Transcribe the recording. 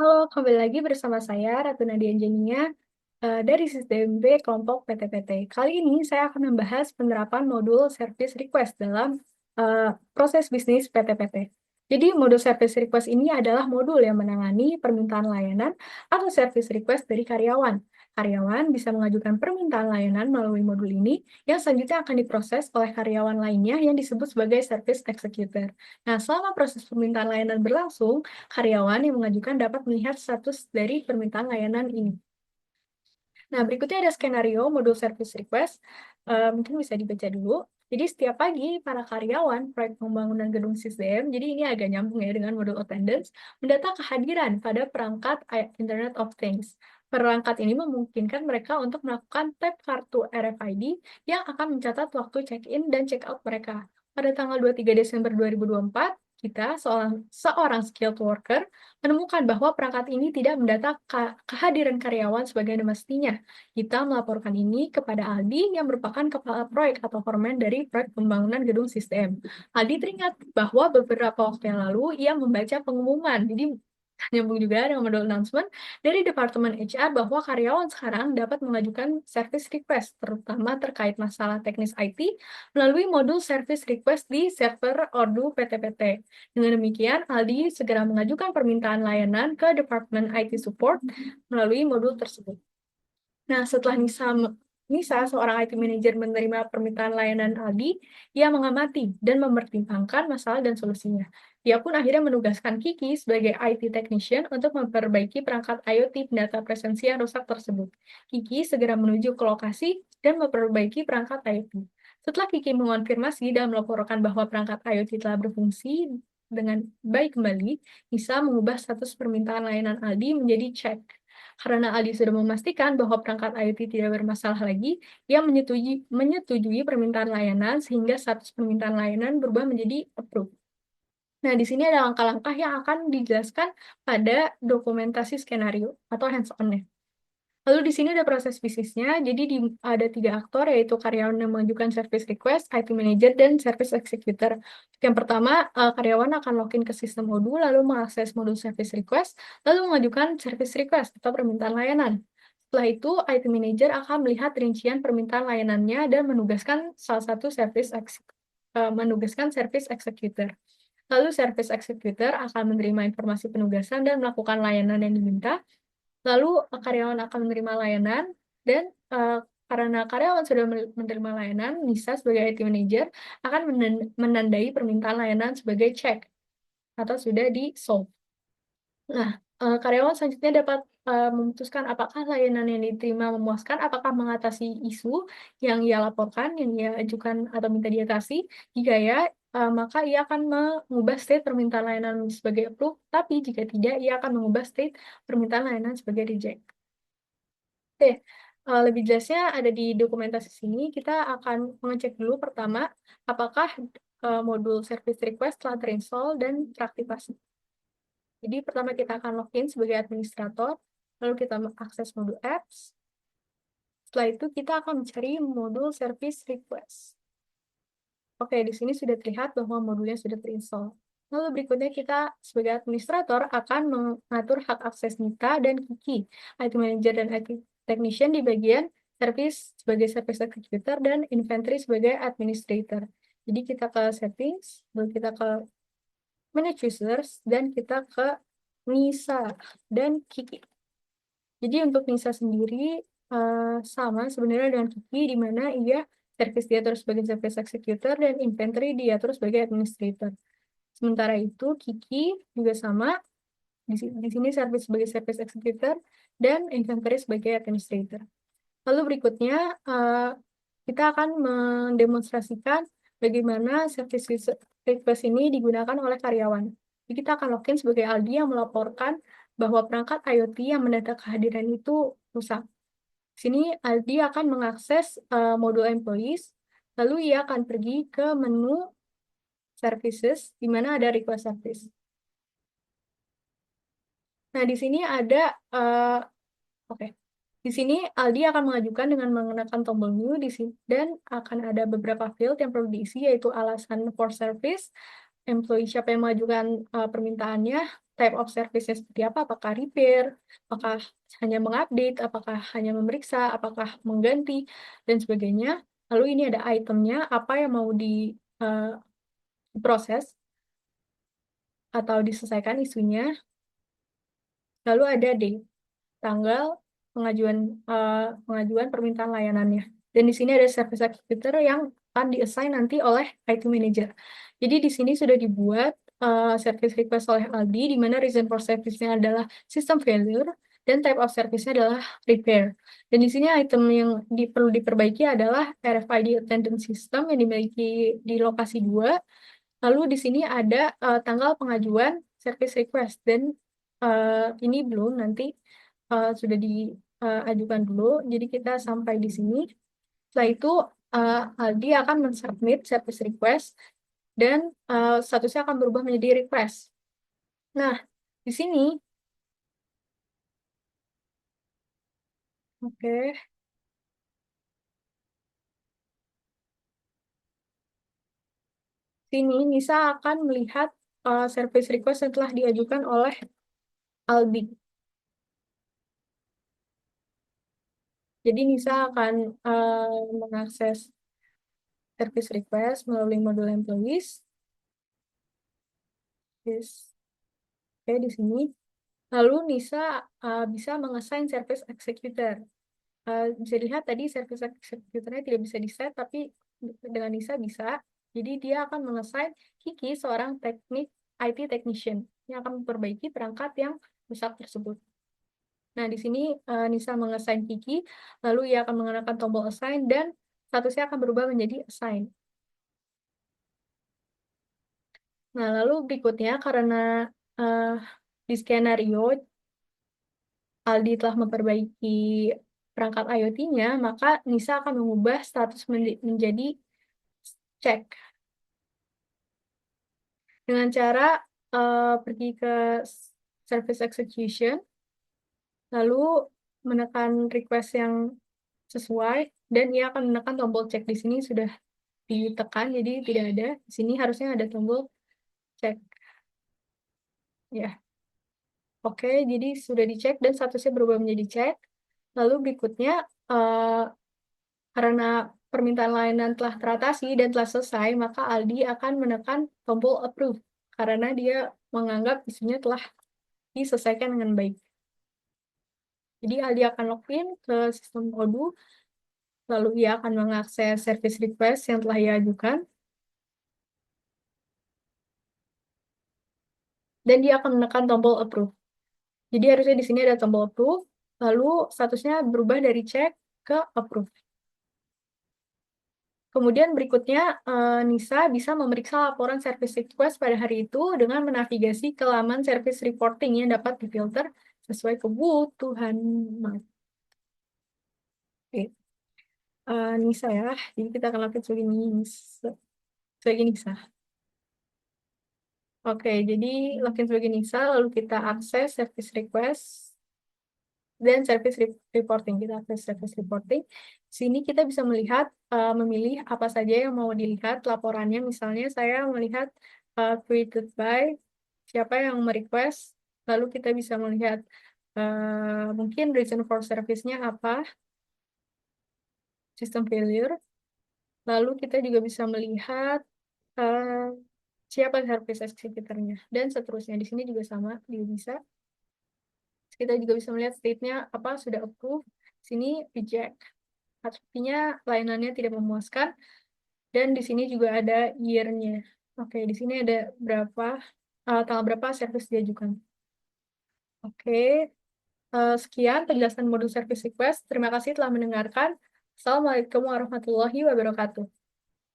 Halo, kembali lagi bersama saya, Ratu Nadia Anjaninya, dari Sistem B Kelompok PT-PT. Kali ini saya akan membahas penerapan modul Service Request dalam proses bisnis PT-PT. Jadi, modul Service Request ini adalah modul yang menangani permintaan layanan atau Service Request dari karyawan. Karyawan bisa mengajukan permintaan layanan melalui modul ini yang selanjutnya akan diproses oleh karyawan lainnya yang disebut sebagai Service Executor. Nah, selama proses permintaan layanan berlangsung, karyawan yang mengajukan dapat melihat status dari permintaan layanan ini. Nah, berikutnya ada skenario modul service request. Mungkin bisa dibaca dulu. Jadi, setiap pagi, para karyawan proyek pembangunan gedung SISDM, jadi ini agak nyambung ya dengan modul attendance, mendata kehadiran pada perangkat Internet of Things. Perangkat ini memungkinkan mereka untuk melakukan tap kartu RFID yang akan mencatat waktu check-in dan check-out mereka. Pada tanggal 23 Desember 2024, kita, seorang skilled worker, menemukan bahwa perangkat ini tidak mendata kehadiran karyawan sebagai mestinya. Kita melaporkan ini kepada Aldi yang merupakan kepala proyek atau foreman dari proyek pembangunan gedung sistem. Aldi teringat bahwa beberapa waktu yang lalu ia membaca pengumuman, jadi nyambung juga dengan model announcement dari Departemen HR bahwa karyawan sekarang dapat mengajukan service request, terutama terkait masalah teknis IT, melalui modul service request di server Odoo PT-PT. Dengan demikian, Aldi segera mengajukan permintaan layanan ke Departemen IT Support melalui modul tersebut. Nah, setelah Nisa, seorang IT manager menerima permintaan layanan Aldi, ia mengamati dan mempertimbangkan masalah dan solusinya. Ia pun akhirnya menugaskan Kiki sebagai IT technician untuk memperbaiki perangkat IoT pendata presensi yang rusak tersebut. Kiki segera menuju ke lokasi dan memperbaiki perangkat IoT. Setelah Kiki mengonfirmasi dan melaporkan bahwa perangkat IoT telah berfungsi dengan baik kembali, Nisa mengubah status permintaan layanan Aldi menjadi check. Karena Aldi sudah memastikan bahwa perangkat IoT tidak bermasalah lagi, ia menyetujui permintaan layanan sehingga status permintaan layanan berubah menjadi approve. Nah, di sini ada langkah-langkah yang akan dijelaskan pada dokumentasi skenario atau hands-on-nya. Lalu di sini ada proses bisnisnya, jadi ada 3 aktor, yaitu karyawan yang mengajukan service request, IT manager, dan service executor. Yang pertama, karyawan akan login ke sistem Odoo, lalu mengakses modul service request, lalu mengajukan service request atau permintaan layanan. Setelah itu, IT manager akan melihat rincian permintaan layanannya dan menugaskan service executor. Lalu service executor akan menerima informasi penugasan dan melakukan layanan yang diminta. Lalu karyawan akan menerima layanan dan karena karyawan sudah menerima layanan, Nisa sebagai IT manager akan menandai permintaan layanan sebagai check atau sudah di-solve. Nah, karyawan selanjutnya dapat memutuskan apakah layanan yang diterima memuaskan, apakah mengatasi isu yang ia laporkan, yang ia ajukan atau minta diatasi. Jika ya, maka ia akan mengubah state permintaan layanan sebagai approve, tapi jika tidak, ia akan mengubah state permintaan layanan sebagai reject. Oke, lebih jelasnya ada di dokumentasi sini. Kita akan mengecek dulu pertama, apakah modul service request telah terinstall dan teraktivasi. Jadi pertama kita akan login sebagai administrator, lalu kita mengakses modul apps. Setelah itu kita akan mencari modul service request. Oke, di sini sudah terlihat bahwa modulnya sudah terinstall. Lalu berikutnya kita sebagai administrator akan mengatur hak akses Nita dan Kiki, IT Manager dan IT Technician di bagian service sebagai service executor dan inventory sebagai administrator. Jadi kita ke settings, lalu kita ke manage users, dan kita ke Nisa dan Kiki. Jadi untuk Nisa sendiri sama sebenarnya dengan Kiki, di mana ia service diatur sebagai service executor dan inventory diatur sebagai administrator. Sementara itu Kiki juga sama, di sini service sebagai service executor dan inventory sebagai administrator. Lalu berikutnya kita akan mendemonstrasikan bagaimana service request ini digunakan oleh karyawan. Jadi kita akan login sebagai Aldi yang melaporkan bahwa perangkat IoT yang mendata kehadiran itu rusak. Di sini Aldi akan mengakses modul employees, lalu ia akan pergi ke menu services, di mana ada request service. Nah, di sini ada, oke. Di sini Aldi akan mengajukan dengan menggunakan tombol new di sini, dan akan ada beberapa field yang perlu diisi, yaitu alasan for service, employee siapa yang mengajukan permintaannya, type of service-nya seperti apa, apakah repair, apakah hanya mengupdate, apakah hanya memeriksa, apakah mengganti, dan sebagainya. Lalu ini ada itemnya, apa yang mau diproses atau diselesaikan isunya. Lalu ada date, tanggal pengajuan pengajuan permintaan layanannya. Dan di sini ada service executor yang akan di-assign nanti oleh IT manager. Jadi di sini sudah dibuat service request oleh Aldi, di mana reason for service-nya adalah system failure, dan type of service-nya adalah repair. Dan di sini item yang perlu diperbaiki adalah RFID attendance system yang dimiliki di lokasi 2. Lalu di sini ada tanggal pengajuan service request, dan ini belum, nanti sudah diajukan dulu. Jadi kita sampai di sini. Setelah itu Aldi akan mensubmit service request dan statusnya akan berubah menjadi request. Nah, di sini, oke, sini Nisa akan melihat service request yang telah diajukan oleh Aldi. Jadi Nisa akan mengakses service request melalui modul employees. Yes. Oke, di sini. Lalu Nisa bisa mengassign service executor. Bisa dilihat tadi service executor-nya tidak bisa di-set, tapi dengan Nisa bisa. Jadi dia akan mengassign Kiki, seorang IT technician, yang akan memperbaiki perangkat yang rusak tersebut. Nah, di sini Nisa mengassign Kiki, lalu ia akan menggunakan tombol assign, dan statusnya akan berubah menjadi assign. Nah, lalu berikutnya, karena uh, di skenario Aldi telah memperbaiki perangkat IoT-nya, maka Nisa akan mengubah status menjadi cek. Dengan cara pergi ke service execution, lalu menekan request yang sesuai, dan ia akan menekan tombol cek. Di sini sudah ditekan, jadi tidak ada. Di sini harusnya ada tombol cek. Ya, oke, jadi sudah dicek dan statusnya berubah menjadi cek. Lalu berikutnya, karena permintaan layanan telah teratasi dan telah selesai, maka Aldi akan menekan tombol approve karena dia menganggap isunya telah diselesaikan dengan baik. Jadi Aldi akan login ke sistem Odoo, lalu ia akan mengakses service request yang telah ia ajukan, dan dia akan menekan tombol approve. Jadi harusnya di sini ada tombol approve, lalu statusnya berubah dari check ke approve. Kemudian berikutnya, Nisa bisa memeriksa laporan service request pada hari itu dengan menavigasi ke laman service reporting yang dapat difilter sesuai kebutuhan. Oke. Nisa ya, jadi kita akan lakukan sebagai Nisa. Sebagai Nisa. Oke, jadi login sebagai Nisa, lalu kita akses service request dan service reporting. Kita akses service reporting. Sini kita bisa melihat, memilih apa saja yang mau dilihat laporannya. Misalnya saya melihat created by, siapa yang merequest, lalu kita bisa melihat mungkin reason for service-nya apa, system failure. Lalu kita juga bisa melihat uh, siapa service executor-nya, dan seterusnya. Di sini juga sama, dia bisa. Kita juga bisa melihat state-nya apa, sudah approve, sini reject. Artinya layanannya tidak memuaskan, dan di sini juga ada year-nya. Oke, di sini ada tanggal berapa service diajukan. Oke, sekian penjelasan modul service request. Terima kasih telah mendengarkan. Assalamualaikum warahmatullahi wabarakatuh.